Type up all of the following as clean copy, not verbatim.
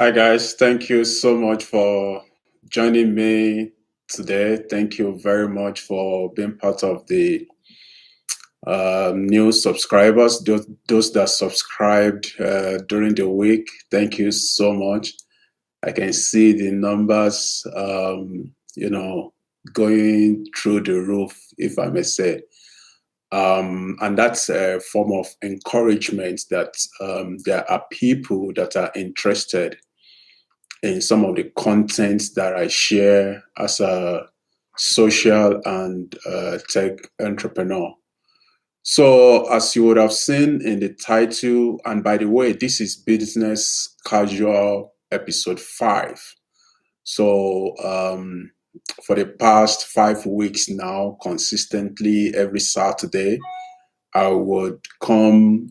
Hi guys, thank you so much for joining me today. Thank you very much for being part of the new subscribers, those that subscribed during the week. Thank you so much. I can see the numbers, going through the roof, if I may say. And that's a form of encouragement that there are people that are interested in some of the content that I share as a social and tech entrepreneur. So, as you would have seen in the title, and by the way, this is Business Casual episode 5. So, for the past 5 weeks now, consistently every Saturday, I would come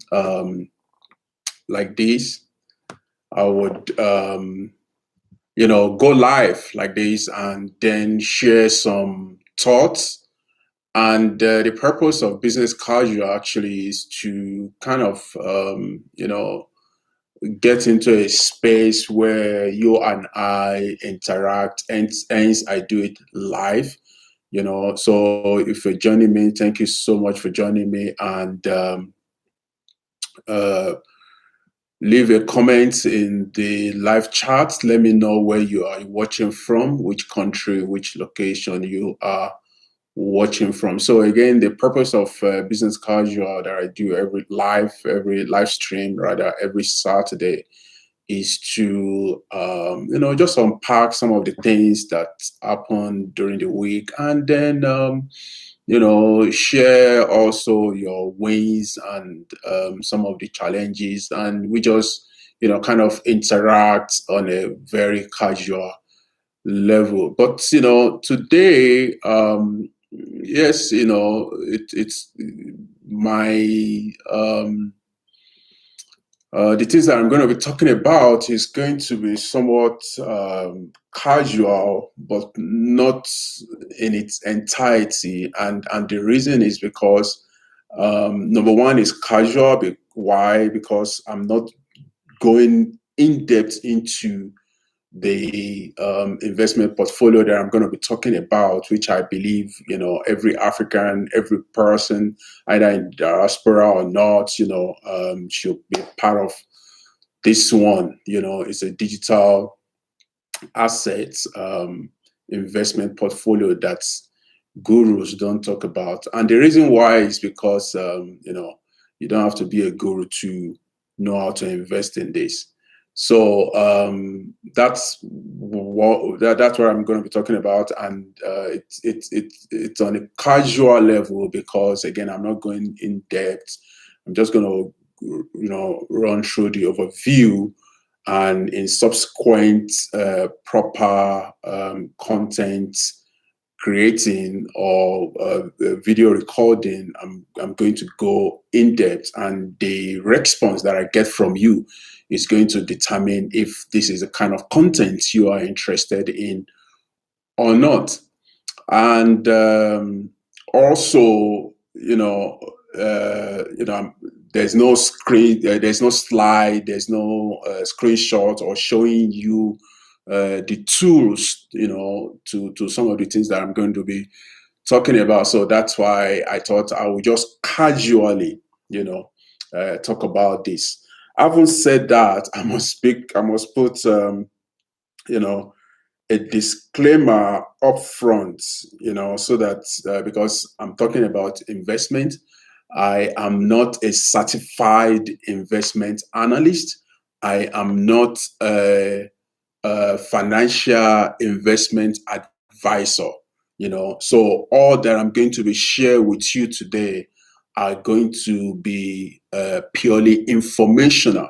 like this. I would go live like this and then share some thoughts. And the purpose of business casual actually is to kind of, get into a space where you and I interact, and hence I do it live. So if you're joining me, thank you so much for joining me, and uh, leave a comment in the live chat. Let me know where you are watching from, which country, which location you are watching from. So again, the purpose of business casual that I do every live stream rather every Saturday is to just unpack some of the things that happen during the week, and then share also your wins and some of the challenges, and we just kind of interact on a very casual level. But today, yes, it's my the things that I'm going to be talking about is going to be somewhat casual, but not in its entirety. And the reason is because number one is casual. Why? Because I'm not going in depth into the investment portfolio that I'm going to be talking about, which I believe, every African, every person, either in diaspora or not, should be part of this one. It's a digital assets investment portfolio that gurus don't talk about. And the reason why is because, you don't have to be a guru to know how to invest in this. So that's what I'm going to be talking about, and it's on a casual level because again I'm not going in depth. I'm just going to run through the overview, and in subsequent proper content creating or video recording, I'm going to go in depth, and the response that I get from you is going to determine if this is the kind of content you are interested in or not. And also, there's no screen, there's no slide, there's no screenshot or showing you the tools, to some of the things that I'm going to be talking about. So that's why I thought I would just casually, talk about this. Having said that, I must put, you know, a disclaimer up front, so that because I'm talking about investment, I am not a certified investment analyst. I am not a financial investment advisor. So all that I'm going to be share with you today are going to be purely informational.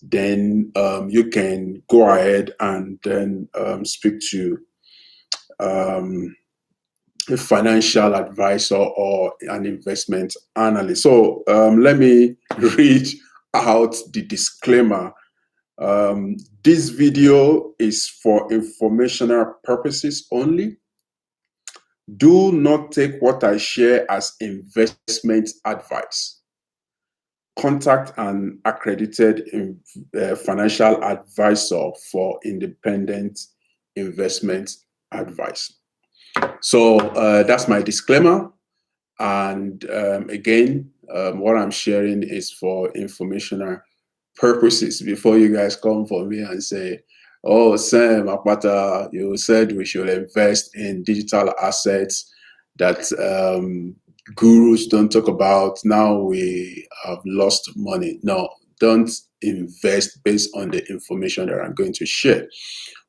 Then you can go ahead and then speak to um, a financial advisor or an investment analyst. So let me read out the disclaimer. This video is for informational purposes only. Do not take what I share as investment advice. contact an accredited financial advisor for independent investment advice. So that's my disclaimer. And again, what I'm sharing is for informational purposes. Before you guys come for me and say, "Oh, Sam Apata, you said we should invest in digital assets that gurus don't talk about. Now we have lost money." No, don't invest based on the information that I'm going to share.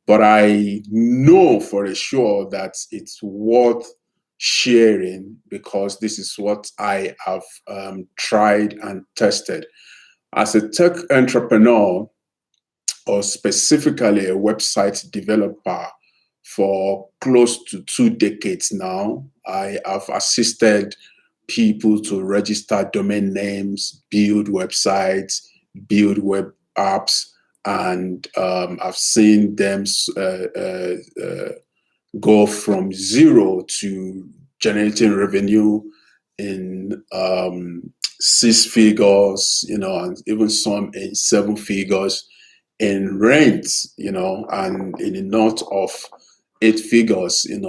But I know for a sure that it's worth sharing because this is what I have tried and tested. As a tech entrepreneur, or specifically a website developer for close to 2 decades now, I have assisted people to register domain names, build websites, build web apps, and I've seen them go from zero to generating revenue in 6 figures, and even some in 7 figures in rent, and in the north of 8 figures, in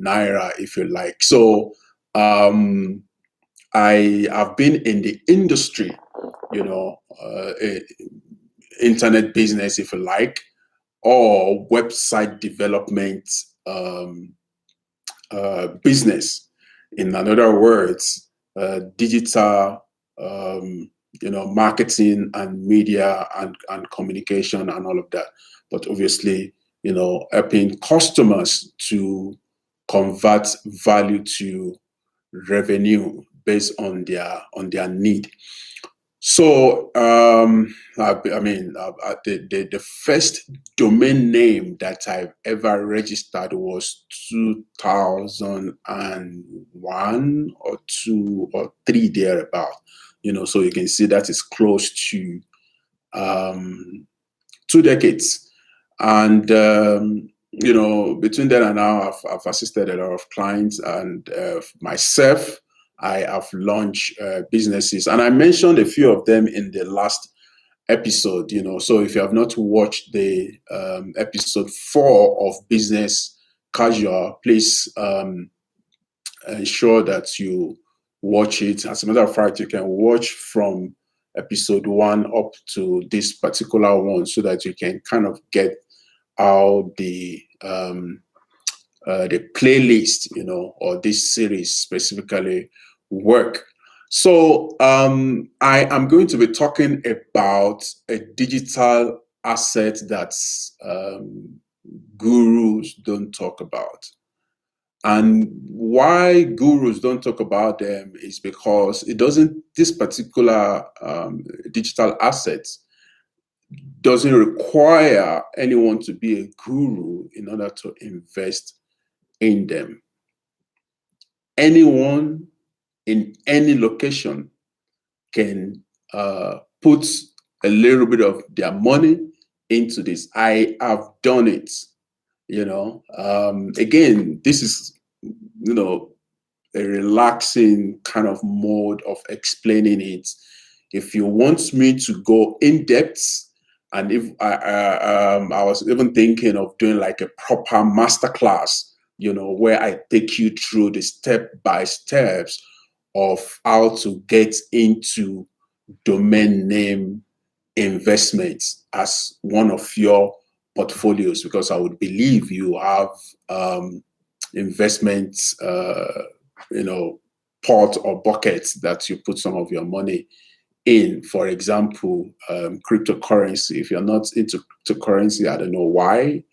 naira, if you like. So I have been in the industry, you know, uh, internet business, if you like, or website development business. In other words, digital, marketing and media and communication and all of that. But obviously, helping customers to convert value to revenue based on their need. So, the first domain name that I've ever registered was 2001 or two or three thereabout. So you can see that is close to 2 decades. And between then and now, I've assisted a lot of clients and myself. I have launched businesses, and I mentioned a few of them in the last episode. So if you have not watched the episode 4 of Business Casual, please ensure that you watch it. As a matter of fact, you can watch from episode 1 up to this particular one so that you can kind of get how the playlist, or this series specifically work. So I am going to be talking about a digital asset that gurus don't talk about. And why gurus don't talk about them is because this particular digital asset doesn't require anyone to be a guru in order to invest in them. Anyone in any location can put a little bit of their money into this. I have done it. Again, this is a relaxing kind of mode of explaining it. If you want me to go in depth, and if I was even thinking of doing like a proper masterclass, where I take you through the step by steps of how to get into domain name investments as one of your portfolios, because I would believe you have investments, pot or buckets that you put some of your money in. For example, cryptocurrency. If you're not into cryptocurrency, I don't know why.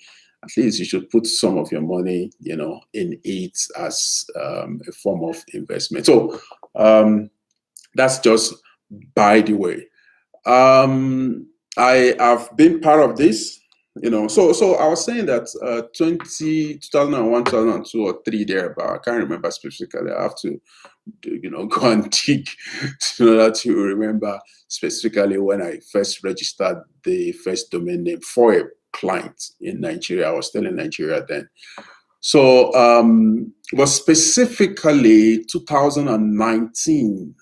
At least you should put some of your money, in it as a form of investment. So that's just by the way. I have been part of this, So I was saying that 2001, 2002 or 3 there, but I can't remember specifically. I have to, go and dig in order to remember specifically when I first registered the first domain name for a client in Nigeria. I was still in Nigeria then. So But specifically 2019,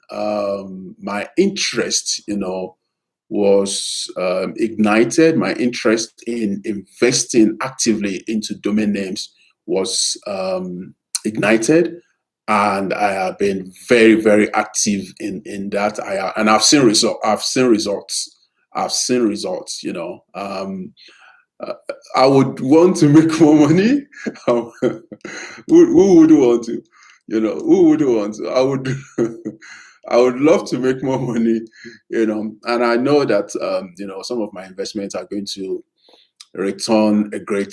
my interest, was ignited. My interest in investing actively into domain names was ignited, and I have been very, very active in that. And I've seen results. I've seen results. I've seen results. Uh, I would want to make more money. Who would want to? Who would want to? I would. I would love to make more money, and I know that some of my investments are going to return a great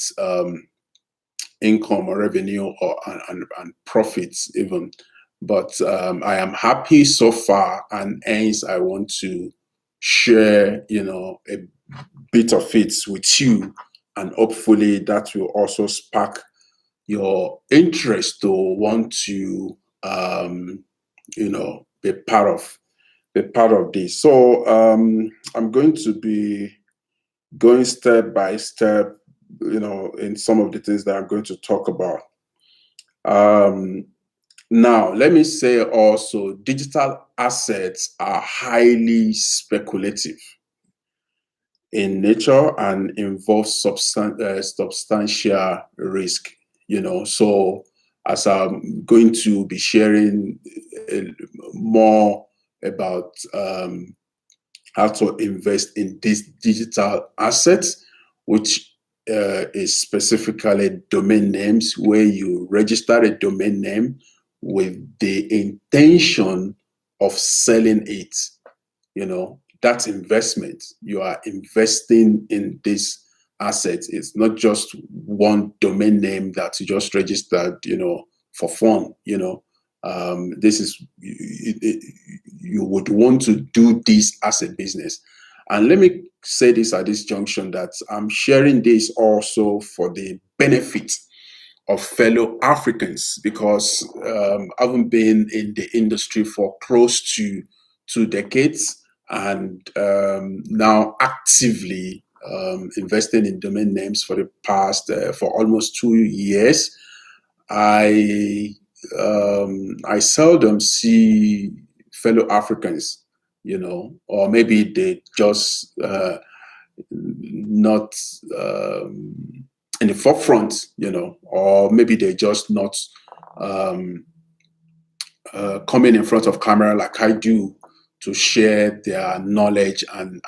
income or revenue and profits even. But I am happy so far, and hence I want to share, a bit of it with you, and hopefully that will also spark your interest to want to, be part of this. So I'm going to be going step by step, in some of the things that I'm going to talk about. Now, let me say also, digital assets are highly speculative in nature and involve substantial risk. So as I'm going to be sharing more about how to invest in these digital assets, which is specifically domain names, where you register a domain name with the intention of selling it. That's investment. You are investing in this asset. It's not just one domain name that you just registered, for fun. This is you would want to do this as a business. And let me say this at this junction, that I'm sharing this also for the benefit of fellow Africans, because I've been in the industry for close to 2 decades, and now actively investing in domain names for the past for almost 2 years. I seldom see fellow Africans, or maybe they just not in the forefront, or maybe they're just not um, coming in front of camera like I do to share their knowledge and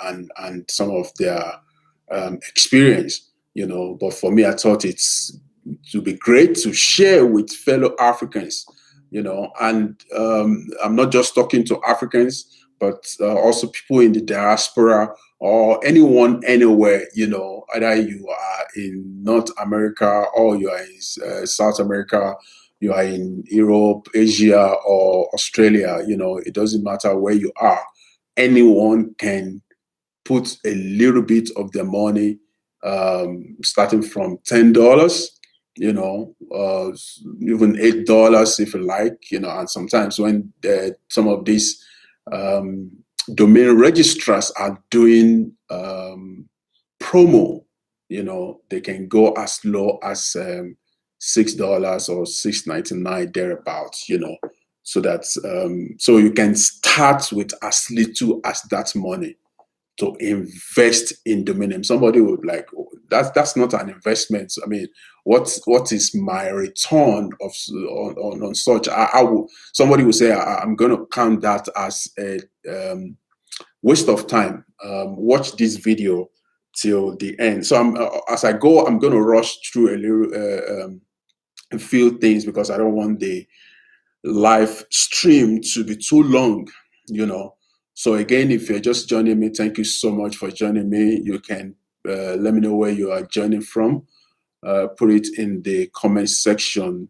some of their experience. But for me, I thought to be great to share with fellow Africans, and I'm not just talking to Africans, but also people in the diaspora, or anyone anywhere, either you are in North America, or you are in South America, you are in Europe, Asia, or Australia. It doesn't matter where you are. Anyone can put a little bit of their money, starting from $10, even $8 if you like, and sometimes when some of these um, domain registrars are doing promo, they can go as low as $6 or $6.99 thereabouts, so you can start with as little as that money to invest in domain name. Somebody would like, oh, that's not an investment. I mean, what is my return of on such? Somebody will say, I'm going to count that as a waste of time. Watch this video till the end. So as I go, I'm going to rush through a few things, because I don't want the live stream to be too long, So again, if you're just joining me, thank you so much for joining me. You can let me know where you are joining from. Put it in the comment section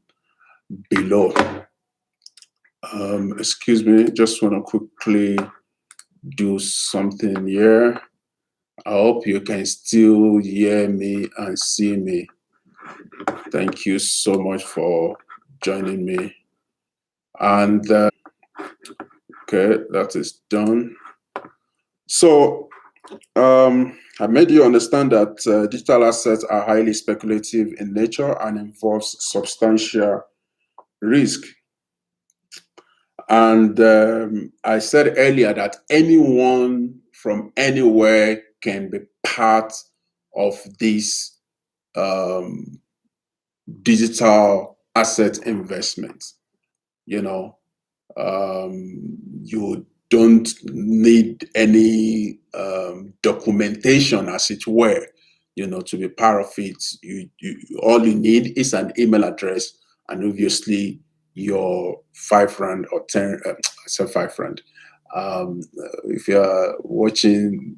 below. Excuse me, just want to quickly do something here. I hope you can still hear me and see me. Thank you so much for joining me. And okay, that is done. So I made you understand that digital assets are highly speculative in nature and involves substantial risk. And I said earlier that anyone from anywhere can be part of this um, digital asset investment. You know, you don't need any documentation, as it were, to be part of it. All you need is an email address, and obviously your 5 rand or 10. I said 5 rand. If you're watching,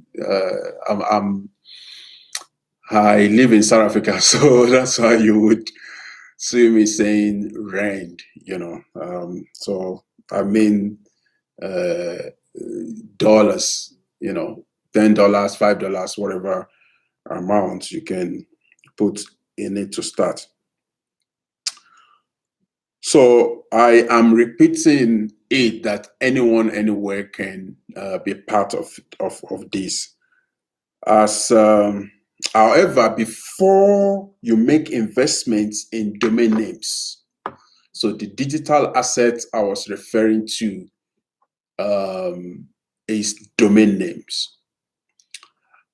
I live in South Africa, so that's why you would see me saying rand. So I mean uh, dollars, $10, $5, whatever amount you can put in it to start. So I am repeating it that anyone anywhere can be part of this. As however, before you make investments in domain names, so the digital asset I was referring to is domain names.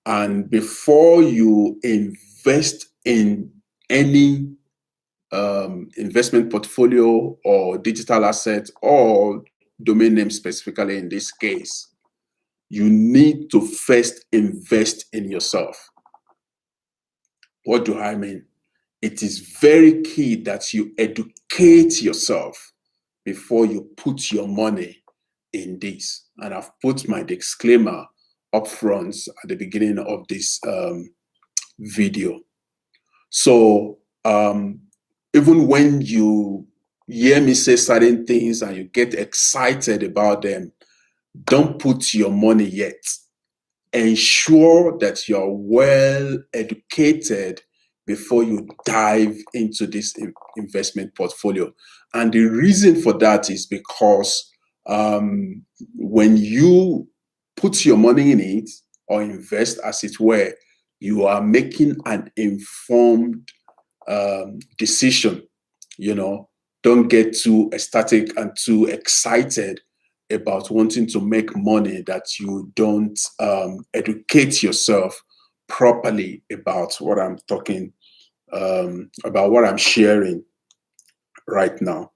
And before you invest in any investment portfolio or digital asset or domain name specifically in this case, you need to first invest in yourself. What do I mean? It is very key that you educate yourself before you put your money in this. And I've put my disclaimer up front at the beginning of this video. So even when you hear me say certain things and you get excited about them, don't put your money yet. Ensure that you're well educated before you dive into this investment portfolio. And the reason for that is because when you put your money in it or invest, as it were, you are making an informed decision. Don't get too ecstatic and too excited about wanting to make money that you don't educate yourself properly about what I'm talking about, what I'm sharing right now.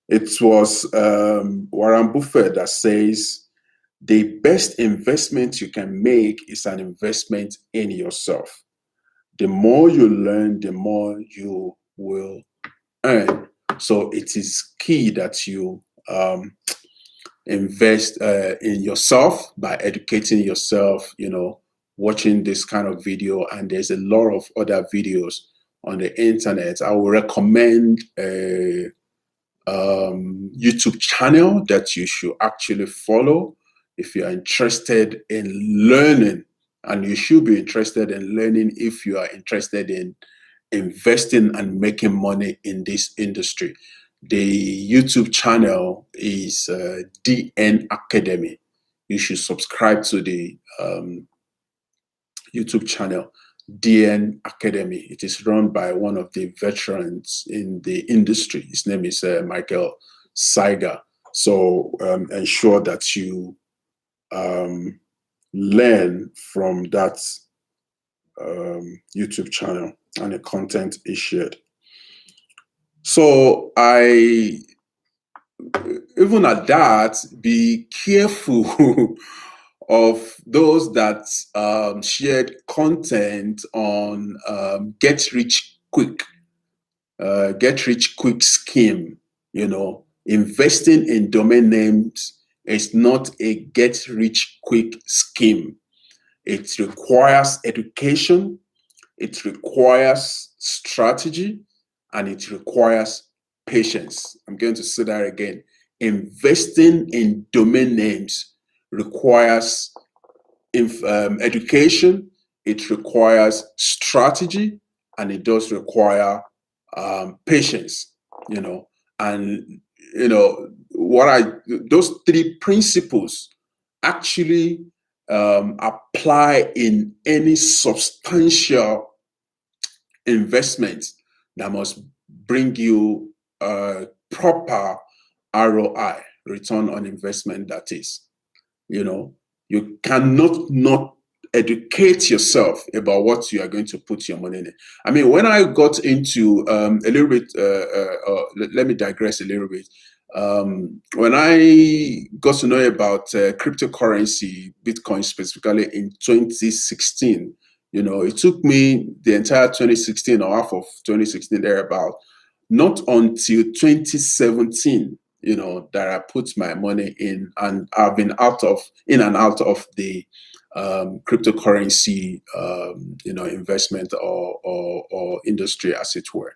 It was Warren Buffett that says the best investment you can make is an investment in yourself. The more you learn, the more you will earn. So it is key that you invest in yourself by educating yourself, watching this kind of video. And there's a lot of other videos on the internet. I will recommend a YouTube channel that you should actually follow if you're interested in learning. And you should be interested in learning if you are interested in investing and making money in this industry. The YouTube channel is DN Academy. You should subscribe to the YouTube channel, DN Academy. It is run by one of the veterans in the industry. His name is Michael Saiga. So ensure that you learn from that YouTube channel and the content is shared. So even at that, be careful of those that shared content on get rich quick scheme. Investing in domain names is not a get rich quick scheme. It requires education, it requires strategy, and it requires patience. I'm going to say that again. Investing in domain names requires education, it requires strategy, and it does require patience. And those three principles actually apply in any substantial investment that must bring you proper ROI, return on investment, that is. You cannot not educate yourself about what you are going to put your money in. I mean, when I got into a little bit, let me digress a little bit. When I got to know about cryptocurrency, Bitcoin specifically in 2016, it took me the entire 2016 or half of 2016 thereabout, not until 2017, that I put my money in, and I've been in and out of the cryptocurrency, investment or industry, as it were.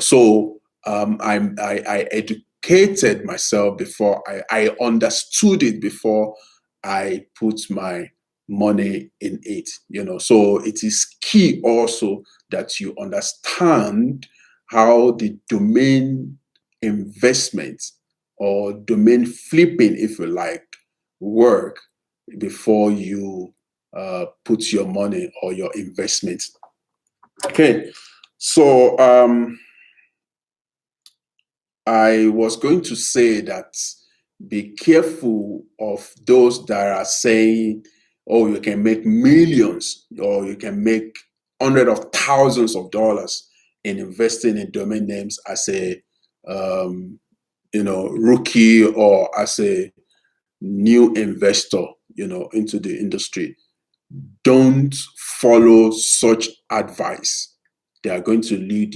So I educated myself before I understood it before I put my money in it. So it is key also that you understand how the domain investment or domain flipping, if you like, work before you put your money or your investment. Okay, so I was going to say that be careful of those that are saying, oh, you can make millions or you can make hundreds of thousands of dollars in investing in domain names as a rookie or as a new investor, into the industry. Don't follow such advice. They're going to lead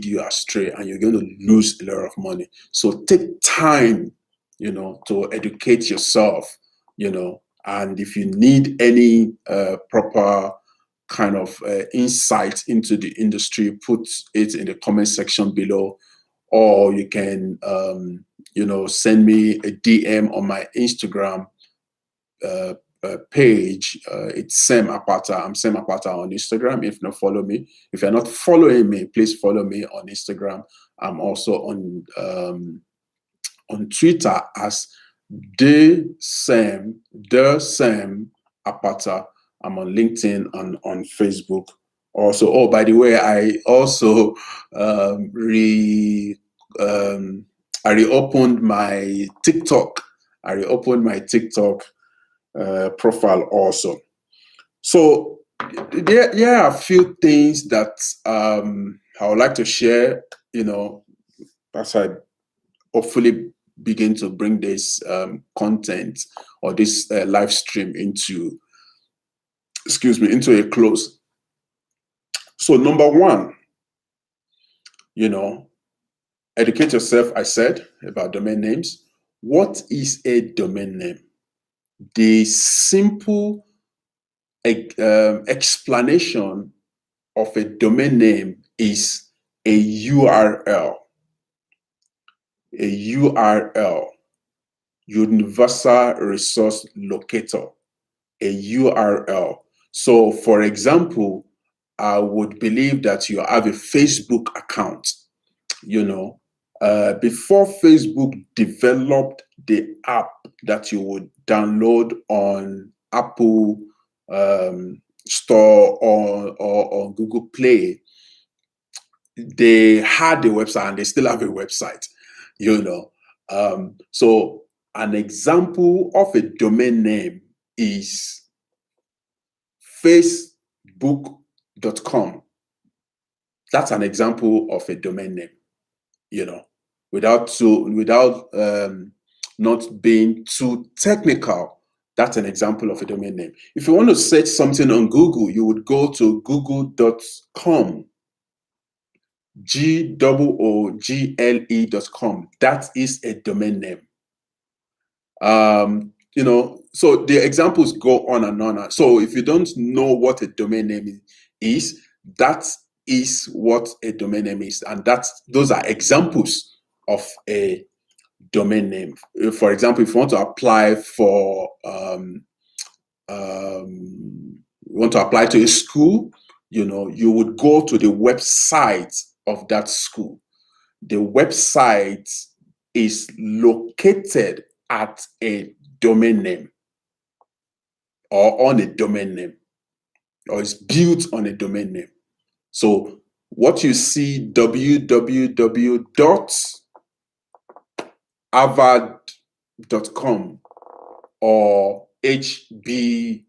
you astray, and you're going to lose a lot of money. So take time, to educate yourself, and if you need any proper kind of insight into the industry, put it in the comment section below, or you can send me a DM on my Instagram page. It's Sam Apata. I'm Sam Apata on Instagram. If you're not following me, please follow me on Instagram. I'm also on Twitter as the Sam Apata. I'm on LinkedIn and on Facebook. Also, oh, by the way, I also I reopened my TikTok. Profile also. So there are a few things that I would like to share, as I hopefully begin to bring this content or this live stream into a close. So number one, educate yourself, I said, about domain names. What is a domain name? The simple explanation of a domain name is a URL. A URL, Universal Resource Locator, a URL. So, for example, I would believe that you have a Facebook account. Before Facebook developed the app that you would download on Apple Store or Google Play, they had a website and they still have a website. So an example of a domain name is facebook.com. That's an example of a domain name, without not being too technical. That's an example of a domain name. If you want to search something on Google, you would go to google.com, google.com. That is a domain name. So the examples go on and on. So if you don't know what a domain name is, that is what a domain name is, and those are examples of a domain name. For example, if you want to apply for to a school, you would go to the website of that school. The website is located at a domain name or on a domain name, or is built on a domain name. So what you see, www harvard.com or hbs.com,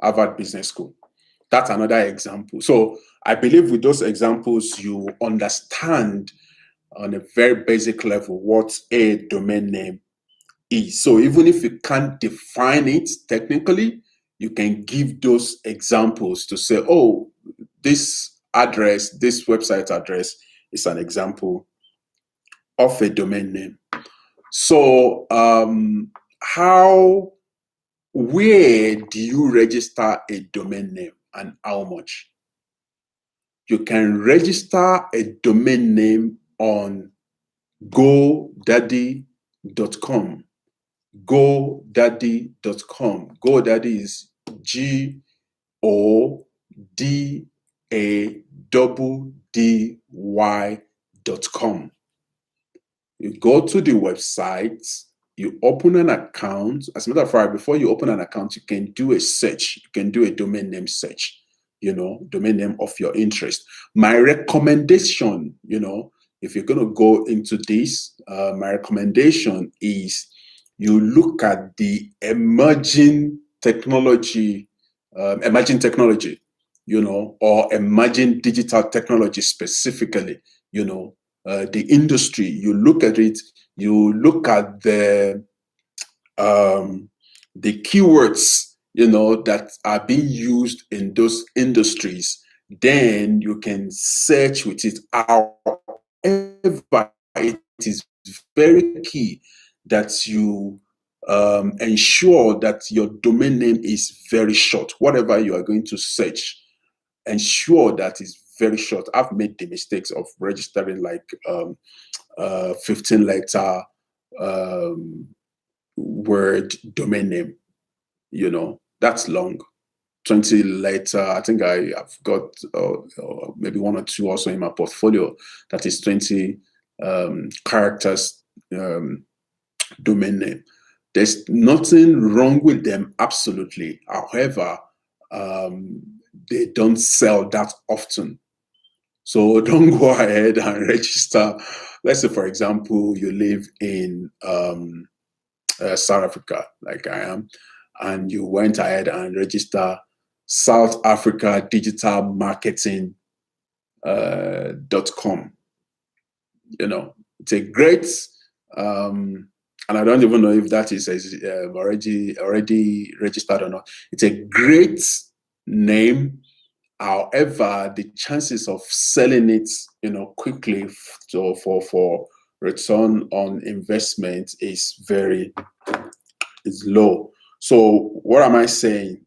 Harvard Business School. That's another example. So I believe with those examples, you understand on a very basic level what a domain name is. So even if you can't define it technically, you can give those examples to say, oh, this address, this website address is an example of a domain name. So where do you register a domain name and how much? You can register a domain name on GoDaddy.com. GoDaddy.com. GoDaddy is GoDaddy.com. You go to the website, you open an account. As a matter of fact, before you open an account, you can do a search. You can do a domain name search, domain name of your interest. My recommendation, if you're going to go into this, my recommendation is you look at the emerging technology, or emerging digital technology specifically, the industry. You look at it, you look at the keywords, that are being used in those industries, then you can search with it. However, it is very key that you ensure that your domain name is very short. Whatever you are going to search, ensure that is very short. I've made the mistakes of registering like 15 letter word domain name. That's long. 20 letter, I think I've got maybe one or two also in my portfolio that is 20 characters domain name. There's nothing wrong with them, absolutely. However, they don't sell that often. So don't go ahead and register. Let's say, for example, you live in South Africa, like I am, and you went ahead and register South Africa Digital Marketing .com. It's a great, and I don't even know if that is already registered or not. It's a great name. However, the chances of selling it, quickly for return on investment is low. So what am I saying?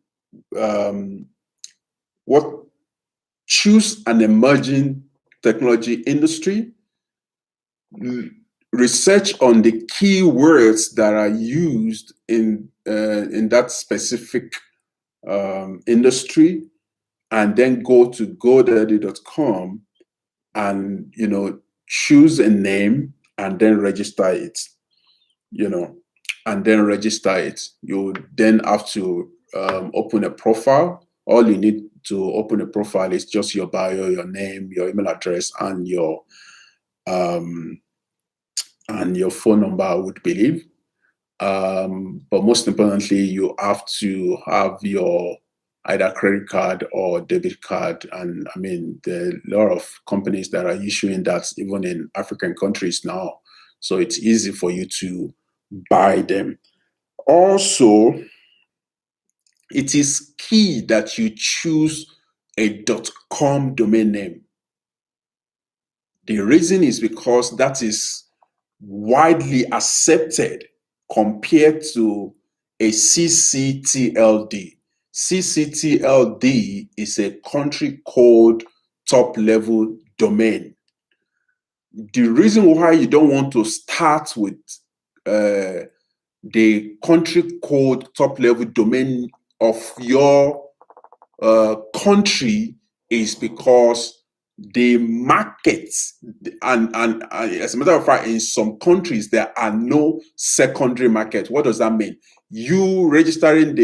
Choose an emerging technology industry. Research on the keywords that are used in that specific industry, and then go to GoDaddy.com and choose a name and then register it. And then register it. You then have to open a profile. All you need to open a profile is just your bio, your name, your email address, and your phone number, I would believe. But most importantly, you have to have your either credit card or debit card. And I mean, there are a lot of companies that are issuing that even in African countries now. So it's easy for you to buy them. Also, it is key that you choose a .com domain name. The reason is because that is widely accepted compared to a CCTLD. CCTLD is a country code top level domain. The reason why you don't want to start with the country code top level domain of your country is because the markets, and as a matter of fact, in some countries there are no secondary market. What does that mean? You registering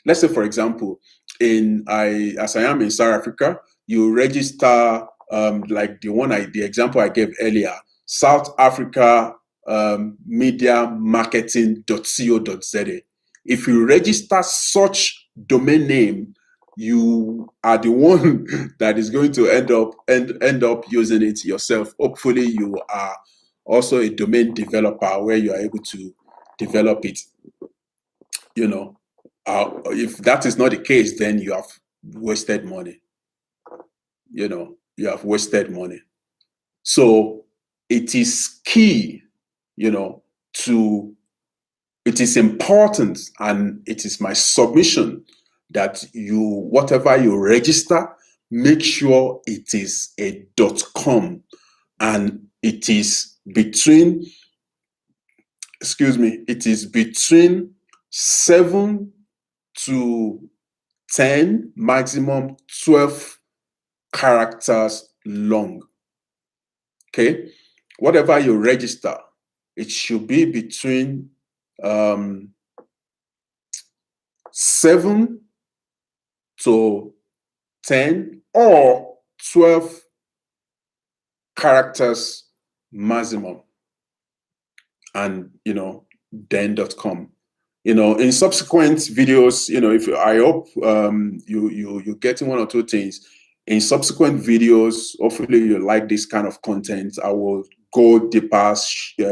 let's say for example, as I am in South Africa, you register like the example I gave earlier, South Africa media marketing.co.za. If you register such domain name, you are the one that is going to end up using it yourself. Hopefully, you are also a domain developer where you are able to develop it. If that is not the case, then you have wasted money. You have wasted money. So it is key, to it is important, and it is my submission that whatever you register, make sure it is a .com, and it is between 7 to 10, maximum 12 characters long. Okay, whatever you register, it should be between 7 to 10 or 12 characters maximum, and then .com. In subsequent videos, if I hope you're getting one or two things. In subsequent videos, hopefully you like this kind of content. I will go deeper,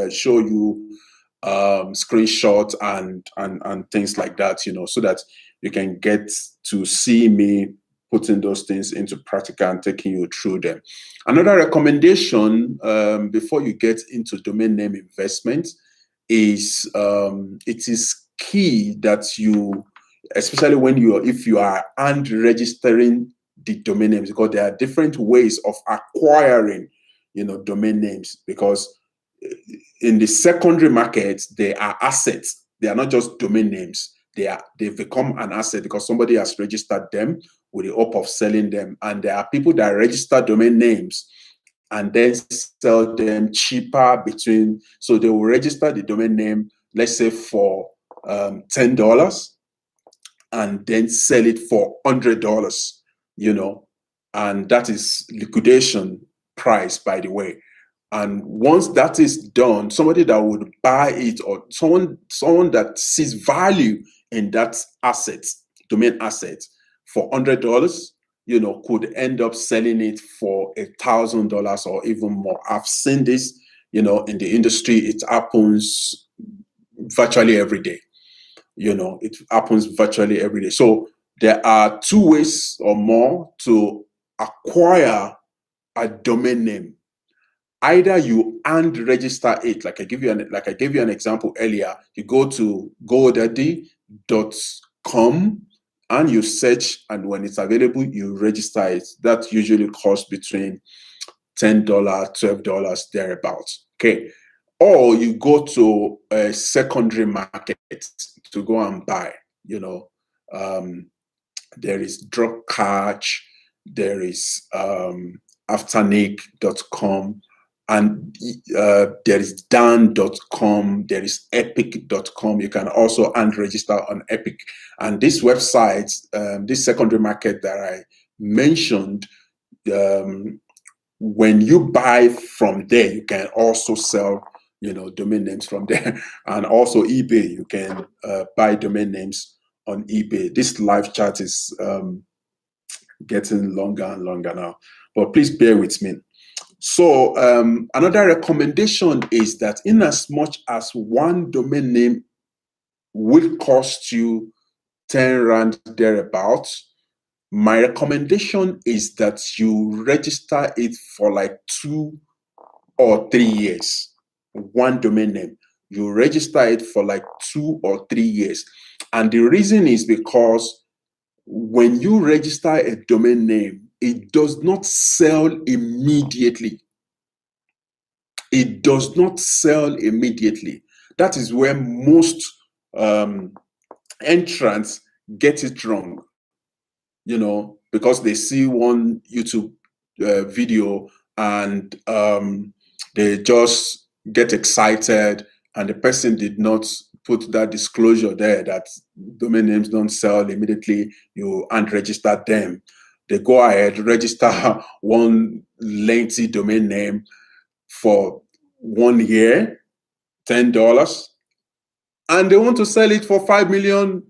show you screenshots and things like that, so that you can get to see me putting those things into practical and taking you through them. Another recommendation before you get into domain name investment is it is key that you, especially if you are hand registering the domain names, because there are different ways of acquiring domain names, because in the secondary market, they are assets. They are not just domain names. They've become an asset because somebody has registered them with the hope of selling them. And there are people that register domain names and then sell them cheaper so they will register the domain name, let's say for $10, and then sell it for $100, and that is liquidation price, by the way. And once that is done, somebody that would buy it, or someone that sees value in that asset, domain asset, for $100, could end up selling it for $1,000 or even more. I've seen this, in the industry. It happens virtually every day. It happens virtually every day. So there are two ways or more to acquire a domain name. Either you hand register it, like I gave you an example earlier. You go to godaddy.com and you search, and when it's available, you register it. That usually costs between $10, $12, thereabouts. Okay. Or you go to a secondary market to go and buy. There is Dropcatch, there is afternic.com, and there is dan.com, there is epic.com. You can also register on Epic. And these websites, this secondary market that I mentioned, when you buy from there, you can also sell domain names from there. And also eBay, you can buy domain names on eBay. This live chat is getting longer and longer now, but please bear with me. So another recommendation is that in as much as one domain name will cost you 10 Rand thereabouts, my recommendation is that you register it for like 2 or 3 years. One domain name, you register it for like 2 or 3 years. And the reason is because when you register a domain name, it does not sell immediately. It does not sell immediately. That is where most entrants get it wrong, because they see one YouTube video and they just get excited, and the person did not put that disclosure there that domain names don't sell immediately. You unregister them. they go ahead, register one lengthy domain name for 1 year, $10, and they want to sell it for $5 million.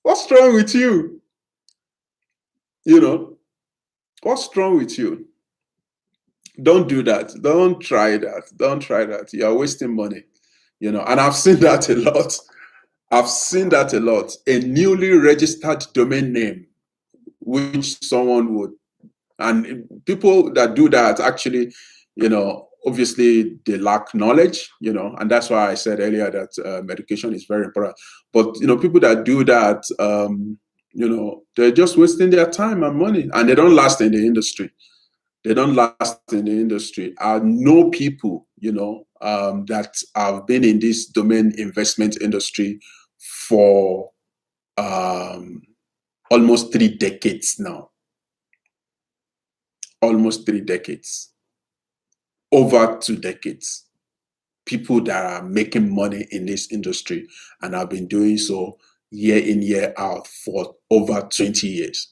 What's wrong with you? You know, what's wrong with you? Don't do that. Don't try that. Don't try that. You're wasting money. And I've seen that a lot. I've seen that a lot. A newly registered domain name, which someone would, and people that do that actually, obviously they lack knowledge, and that's why I said earlier that education is very important. But, people that do that, they're just wasting their time and money, and they don't last in the industry. They don't last in the industry. I know people, that have been in this domain investment industry for almost 3 decades now. Almost 3 decades. Over 2 decades. People that are making money in this industry and have been doing so year in, year out for over 20 years.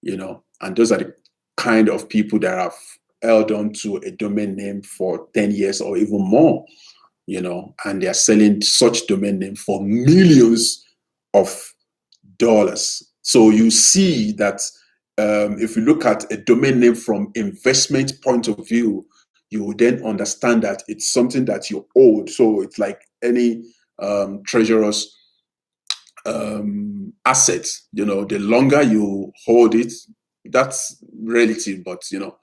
And those are the kind of people that have held on to a domain name for 10 years or even more, and they're selling such domain name for millions of dollars. So you see that if you look at a domain name from investment point of view, you will then understand that it's something that you hold. So it's like any treasurer's assets. The longer you hold it, that's relative, but you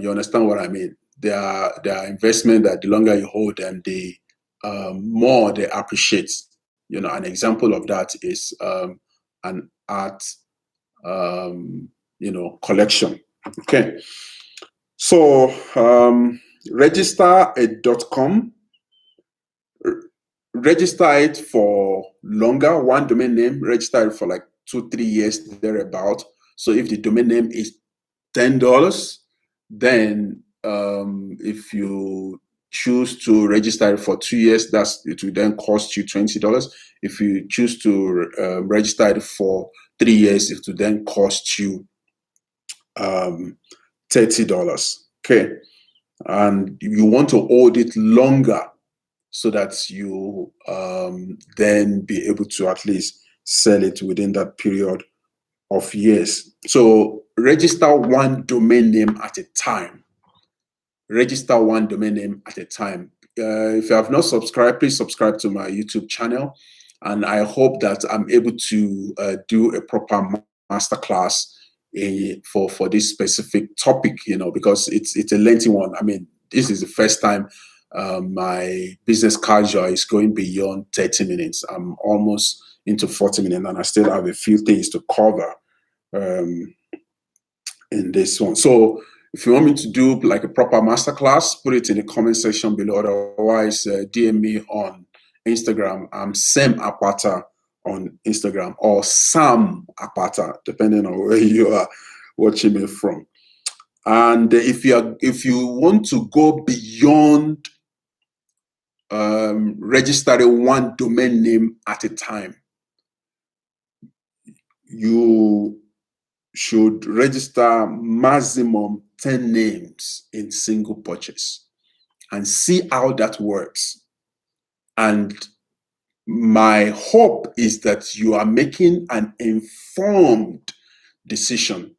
understand what I mean. There are investment that the longer you hold them, the more they appreciate. An example of that is an art collection. Okay. So register a .com, register it for longer, one domain name, register it for like 2-3 years thereabout. So if the domain name is $10, then if you choose to register it for 2 years, it will then cost you $20. If you choose to register it for 3 years, it will then cost you $30. Okay. And you want to hold it longer so that you then be able to at least sell it within that period of years. So register one domain name at a time. Register one domain name at a time. If you have not subscribed, please subscribe to my YouTube channel. And I hope that I'm able to do a proper masterclass for this specific topic, because it's a lengthy one. I mean, this is the first time my business casual is going beyond 30 minutes. I'm almost into 40 minutes and I still have a few things to cover in this one. So if you want me to do like a proper masterclass, put it in the comment section below. Otherwise, DM me on Instagram. I'm Sam Apata on Instagram, or Sam Apata, depending on where you are watching me from. And if you want to go beyond registering one domain name at a time, you should register maximum 10 names in single purchase and see how that works. And my hope is that you are making an informed decision,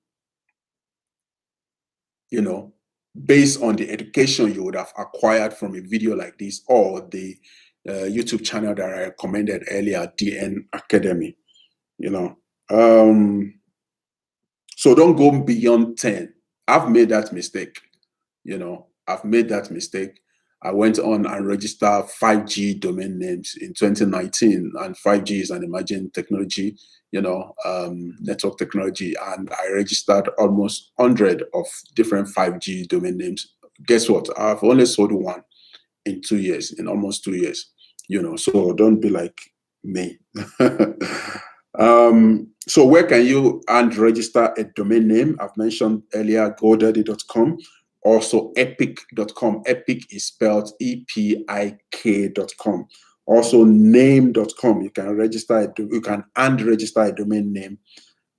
based on the education you would have acquired from a video like this or the YouTube channel that I recommended earlier, DN Academy. So don't go beyond 10. I've made that mistake. I've made that mistake. I went on and registered 5G domain names in 2019, and 5G is an emerging technology, network technology, and I registered almost 100 of different 5G domain names. Guess what? I've only sold one in 2 years, in almost 2 years, so don't be like me. So where can you register a domain name? I've mentioned earlier GoDaddy.com, also Epic.com. Epic is spelled EPIK.com. Also name.com. You can register a domain name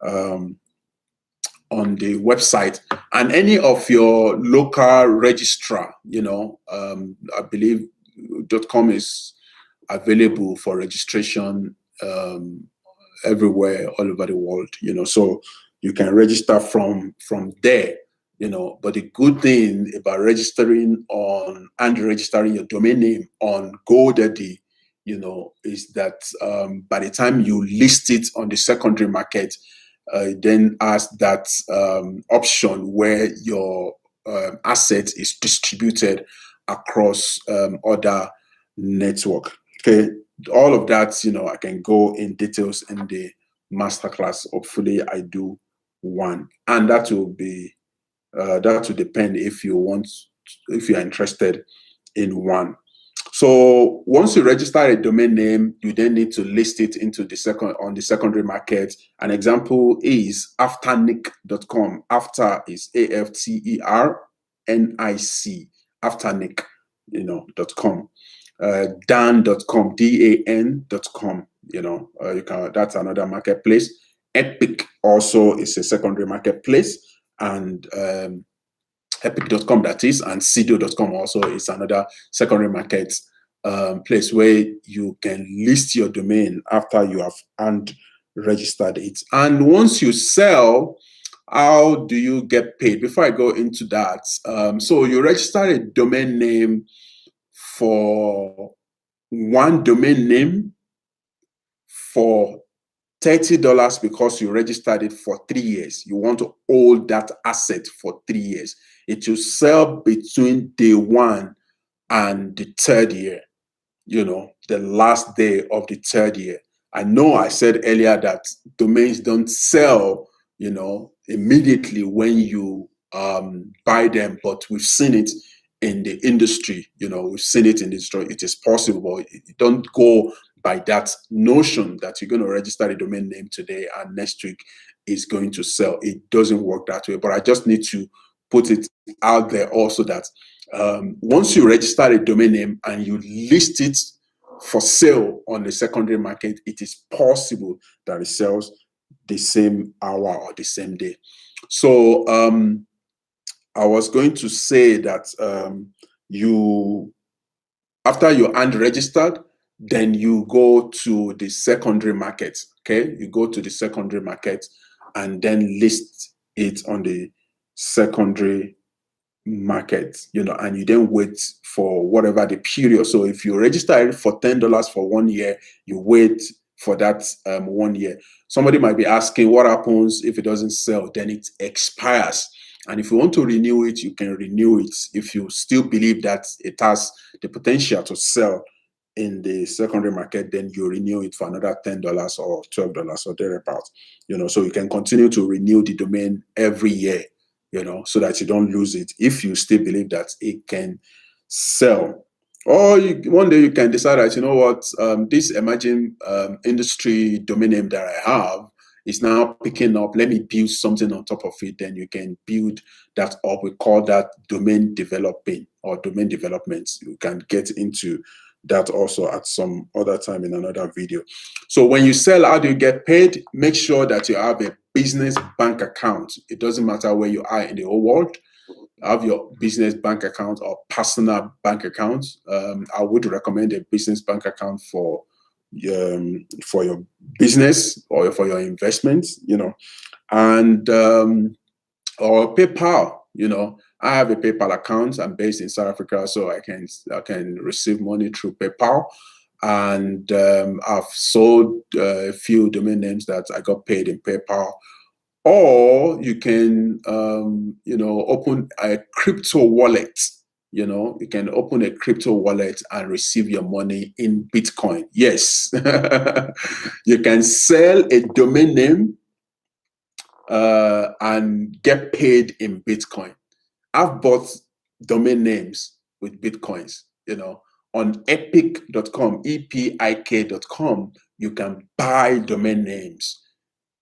on the website, and any of your local registrar, I believe .com is available for registration everywhere, all over the world, so you can register from there, but the good thing about registering your domain name on GoDaddy, is that by the time you list it on the secondary market, then has that option where your asset is distributed across other network. Okay, all of that, I can go in details in the masterclass. Hopefully, I do one, and that will depend if if you're interested in one. So once you register a domain name, you then need to list it on the secondary market. An example is afternic.com. After is AFTERNIC, afternic, .com. Dan.com, DAN.com, that's another marketplace. Epic also is a secondary marketplace, and epic.com, that is, and Sido.com also is another secondary market place where you can list your domain after you have registered it. And once you sell, how do you get paid? Before I go into that, so you register a domain name for one domain name for $30 because you registered it for 3 years. You want to hold that asset for 3 years. It will sell between day one and the third year, the last day of the third year. I know I said earlier that domains don't sell, immediately when you buy them, but we've seen it in the industry. We've seen it in the industry. It is possible. You don't go by that notion that you're going to register a domain name today and next week is going to sell. It doesn't work that way. But I just need to put it out there also that once you register a domain name and you list it for sale on the secondary market, it is possible that it sells the same hour or the same day. So I was going to say that after you registered, then you go to the secondary market. Okay, you go to the secondary market and then list it on the secondary market, and you then wait for whatever the period. So if you register it for $10 for 1 year, you wait for that 1 year. Somebody might be asking, what happens if it doesn't sell? Then it expires. And if you want to renew it, you can renew it. If you still believe that it has the potential to sell in the secondary market, then you renew it for another $10 or $12 or thereabouts. So you can continue to renew the domain every year, so that you don't lose it if you still believe that it can sell. Or one day you can decide that, this emerging industry domain name that I have is now picking up. Let me build something on top of it. Then you can build that up. We call that domain developing or domain development. You can get into that also at some other time in another video. So when you sell, how do you get paid? Make sure that you have a business bank account. It doesn't matter where you are in the whole world. Have your business bank account or personal bank account. I would recommend a business bank account for your business or for your investments, and or PayPal. I have a PayPal account. I'm based in South Africa, so I can receive money through PayPal. And I've sold a few domain names that I got paid in PayPal. Or you can, open a crypto wallet. You can open a crypto wallet and receive your money in Bitcoin. Yes, you can sell a domain name and get paid in Bitcoin. I've bought domain names with Bitcoins, on epic.com, EPIK.com, you can buy domain names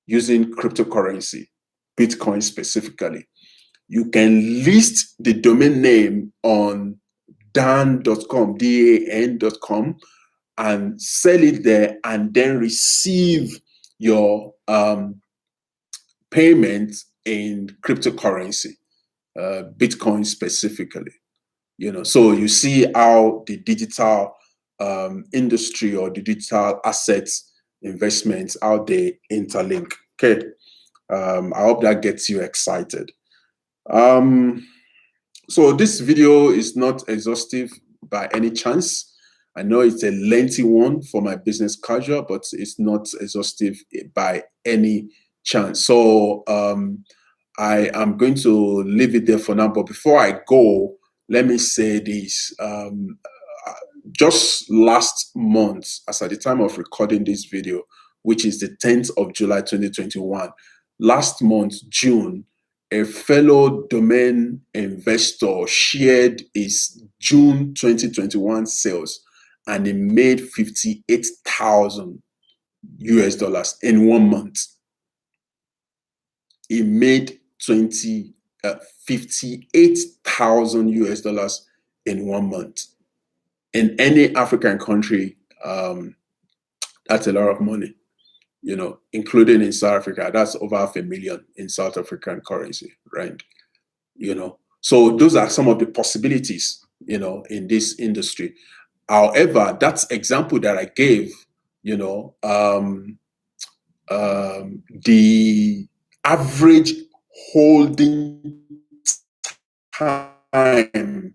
using cryptocurrency, Bitcoin specifically. You can list the domain name on dan.com, DAN.com, and sell it there and then receive your payment in cryptocurrency, Bitcoin specifically. So you see how the digital industry or the digital assets investments, how they interlink. Okay, I hope that gets you excited. So this video is not exhaustive by any chance. I know it's a lengthy one for my business casual, but it's not exhaustive by any chance. So I am going to leave it there for now. But before I go, let me say this. Just last month, as at the time of recording this video, which is the 10th of July 2021, last month, June, a fellow domain investor shared his June 2021 sales, and he made 58,000 US dollars in 1 month. He made 58,000 US dollars in 1 month. In any African country, that's a lot of money, including in South Africa. That's over 500,000 in South African currency, right? So those are some of the possibilities, in this industry. However, that example that I gave, the average holding time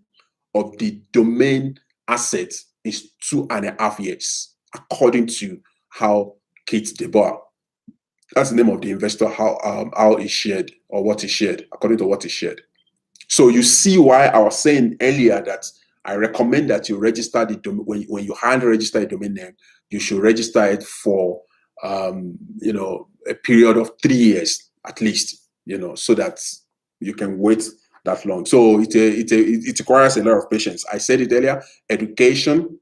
of the domain asset is 2.5 years, according to how Kate DeBoer, that's the name of the investor, how he shared, or what he shared, according to what he shared. So you see why I was saying earlier that I recommend that you register the domain. When you hand register a domain name, you should register it for a period of 3 years at least, so that you can wait that long. So it requires a lot of patience. I said it earlier: education,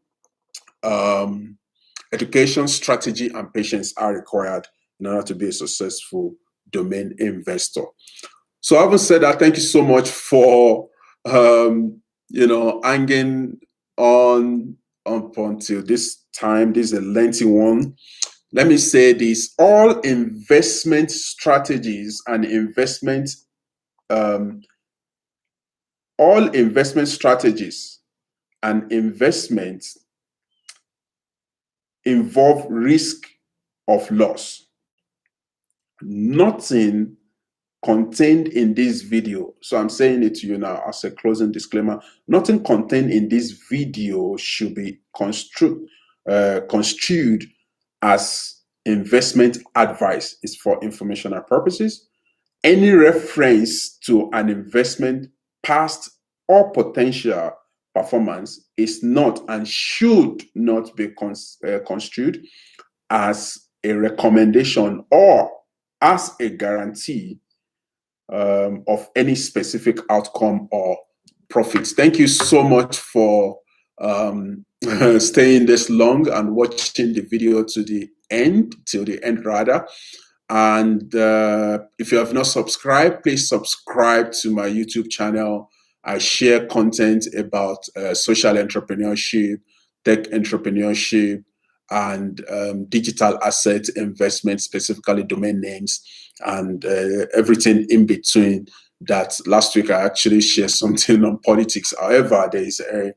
strategy, and patience are required in order to be a successful domain investor. So having said that, thank you so much for hanging on up until this time. This is a lengthy one. Let me say this: all investment strategies and investments involve risk of loss. Nothing contained in this video, so I'm saying it to you now as a closing disclaimer, nothing contained in this video should be construed as investment advice. It's for informational purposes. Any reference to an investment past or potential performance is not and should not be construed as a recommendation or as a guarantee of any specific outcome or profits. Thank you so much for staying this long and watching the video till the end rather. And if you have not subscribed, please subscribe to my YouTube channel. I share content about social entrepreneurship, tech entrepreneurship, and digital asset investment, specifically domain names, and everything in between. That last week I actually shared something on politics. However, there is a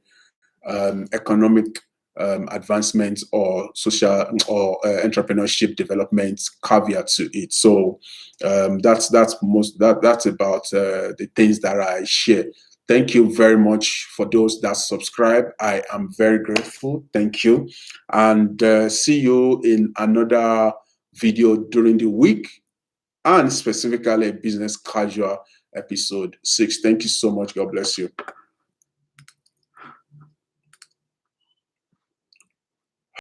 economic advancement or social or entrepreneurship development caveat to it. So that's about the things that I share. Thank you very much for those that subscribe. I am very grateful. Thank you, and see you in another video during the week, and specifically Business Casual episode 6. Thank you so much. God bless you.